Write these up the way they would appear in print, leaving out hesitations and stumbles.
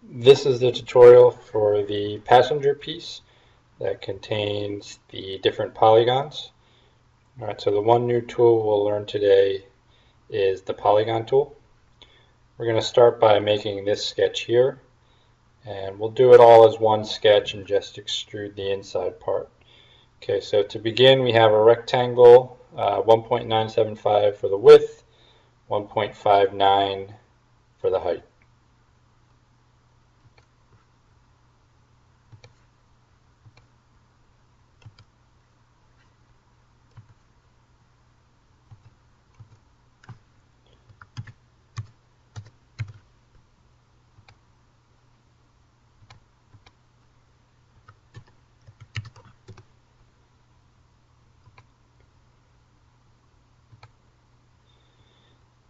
This is the tutorial for the passenger piece that contains the different polygons. Alright, so the one new tool we'll learn today is the polygon tool. We're going to start by making this sketch here, and we'll do it all as one sketch and just extrude the inside part. Okay, so to begin we have a rectangle, 1.975 for the width, 1.59 for the height.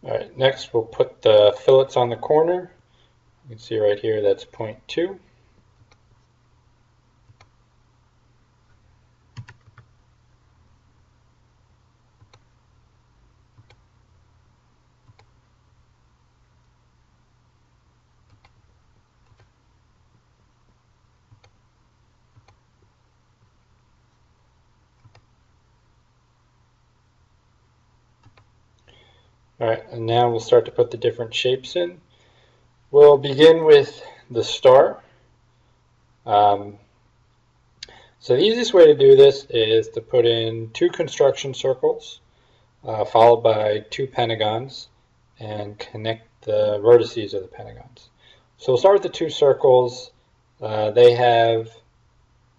Alright, next we'll put the fillets on the corner. You can see right here that's 0.2. Alright, and now we'll start to put the different shapes in. We'll begin with the star. So the easiest way to do this is to put in 2 construction circles, followed by 2 pentagons, and connect the vertices of the pentagons. So we'll start with the 2 circles. They have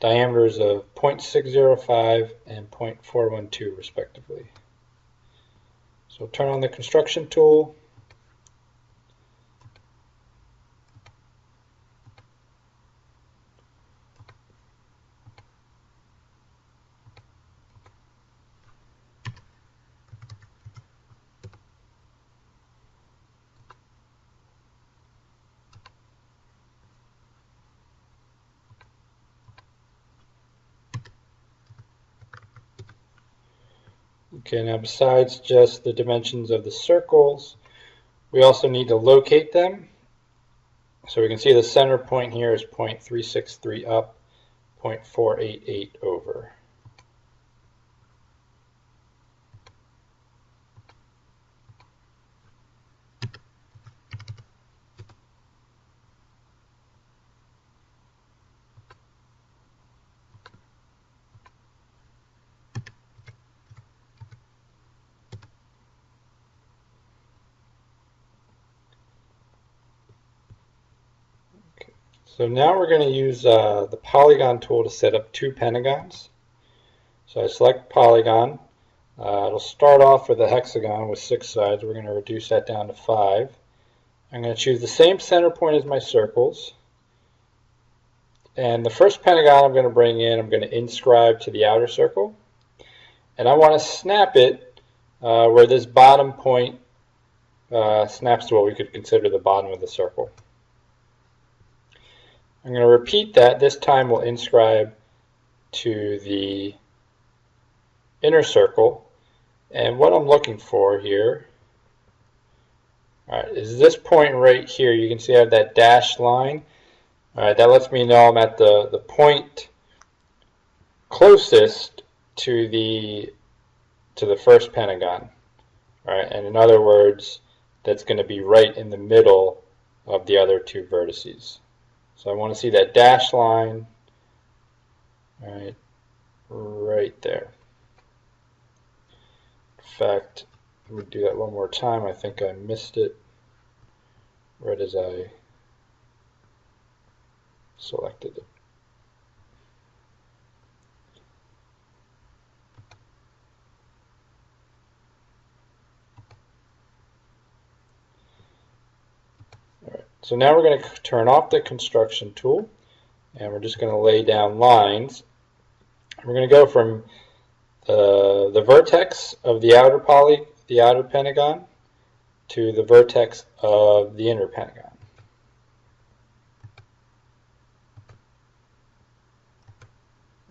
diameters of 0.605 and 0.412 respectively. So turn on the construction tool. Okay, now besides just the dimensions of the circles, we also need to locate them. So we can see the center point here is 0.363 up, 0.488 over. So now we're going to use the polygon tool to set up 2 pentagons. So I select polygon. It'll start off with a hexagon with 6 sides. We're going to reduce that down to 5. I'm going to choose the same center point as my circles. And the first pentagon I'm going to bring in, I'm going to inscribe to the outer circle. And I want to snap it where this bottom point snaps to what we could consider the bottom of the circle. I'm going to repeat that. This time we'll inscribe to the inner circle. And what I'm looking for here is this point right here. You can see I have that dashed line. That lets me know I'm at the point closest to the first pentagon. And in other words, that's going to be right in the middle of the other 2 vertices. So I want to see that dashed line right there. In fact, let me do that one more time. I think I missed it right as I selected it. So now we're going to turn off the construction tool, and we're just going to lay down lines. We're going to go from the vertex of the outer pentagon, to the vertex of the inner pentagon.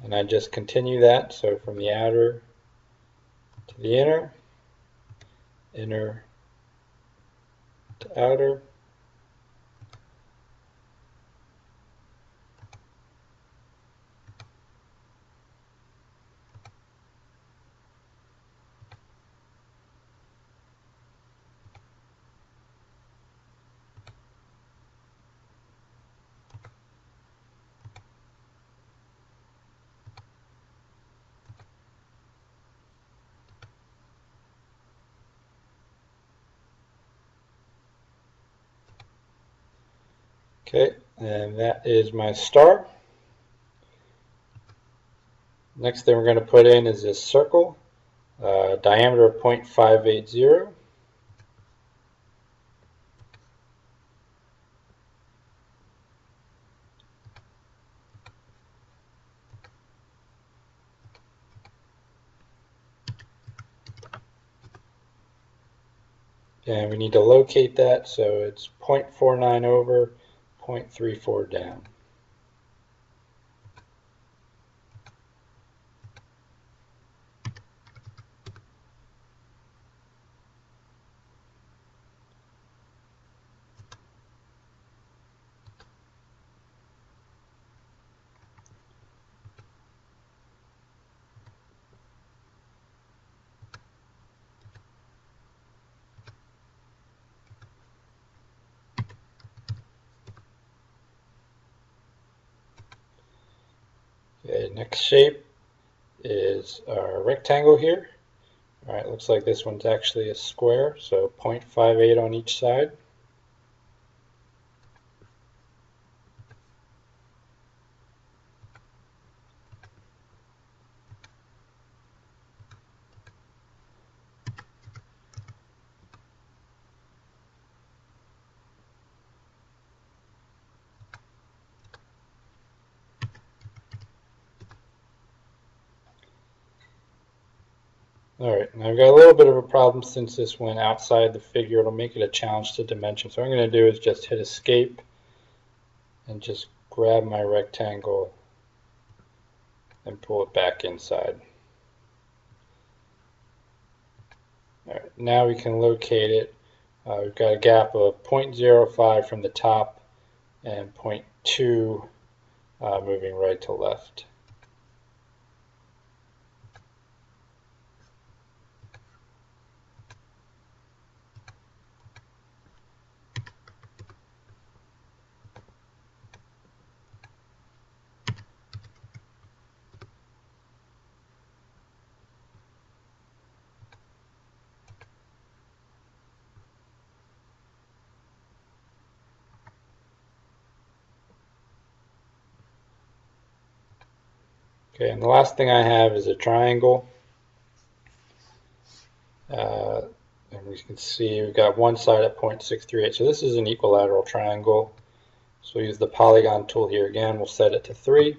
And I just continue that, so from the outer to the inner, inner to outer, Okay, and that is my star. Next thing we're going to put in is this circle, diameter of 0.580. And we need to locate that, so it's 0.49 over, 0.34 down. Okay, next shape is our rectangle here. Alright, looks like this one's actually a square, so 0.58 on each side. Alright, now I've got a little bit of a problem since this went outside the figure. It'll make it a challenge to dimension. So what I'm going to do is just hit escape and just grab my rectangle and pull it back inside. Alright, now we can locate it. We've got a gap of 0.05 from the top and 0.2 moving right to left. Okay, and the last thing I have is a triangle. And we can see we've got one side at 0.638. So this is an equilateral triangle. So we'll use the polygon tool here again. We'll set it to 3.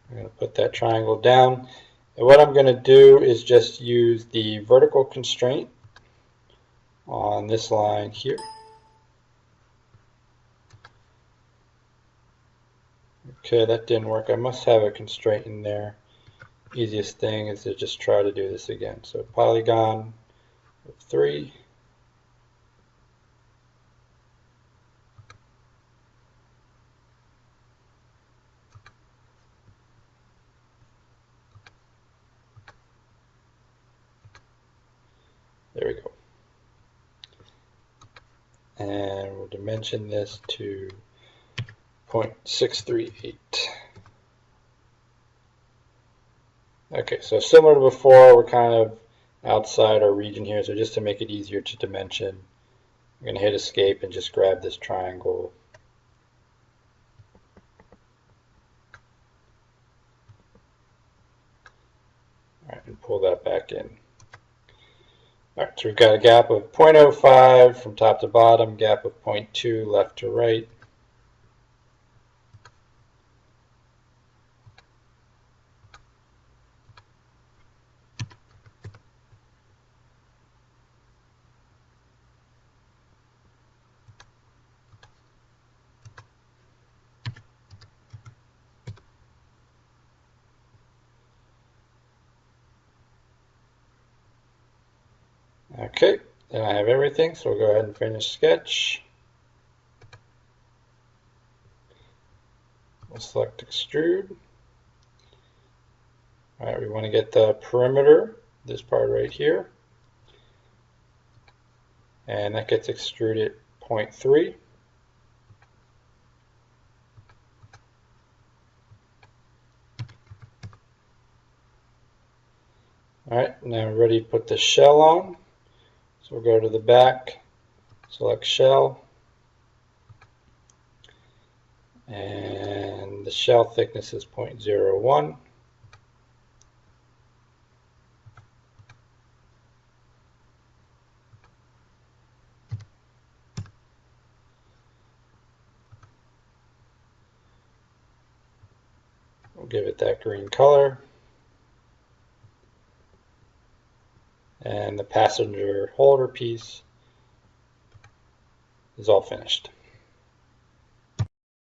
I'm going to put that triangle down. And what I'm going to do is just use the vertical constraint on this line here. Okay, that didn't work. I must have a constraint in there. Easiest thing is to just try to do this again. So polygon of 3. There we go. And we'll dimension this to 0.638. Okay, so similar to before, we're kind of outside our region here, so just to make it easier to dimension, I'm going to hit escape and just grab this triangle. All right, and pull that back in. All right, so we've got a gap of 0.05 from top to bottom, gap of 0.2 left to right. Okay, then I have everything, so we'll go ahead and finish sketch. We'll select extrude. All right, we want to get the perimeter, this part right here, and that gets extruded 0.3. All right, now we're ready to put the shell on. So we'll go to the back, select shell, and the shell thickness is 0.01. We'll give it that green color. And the passenger holder piece is all finished.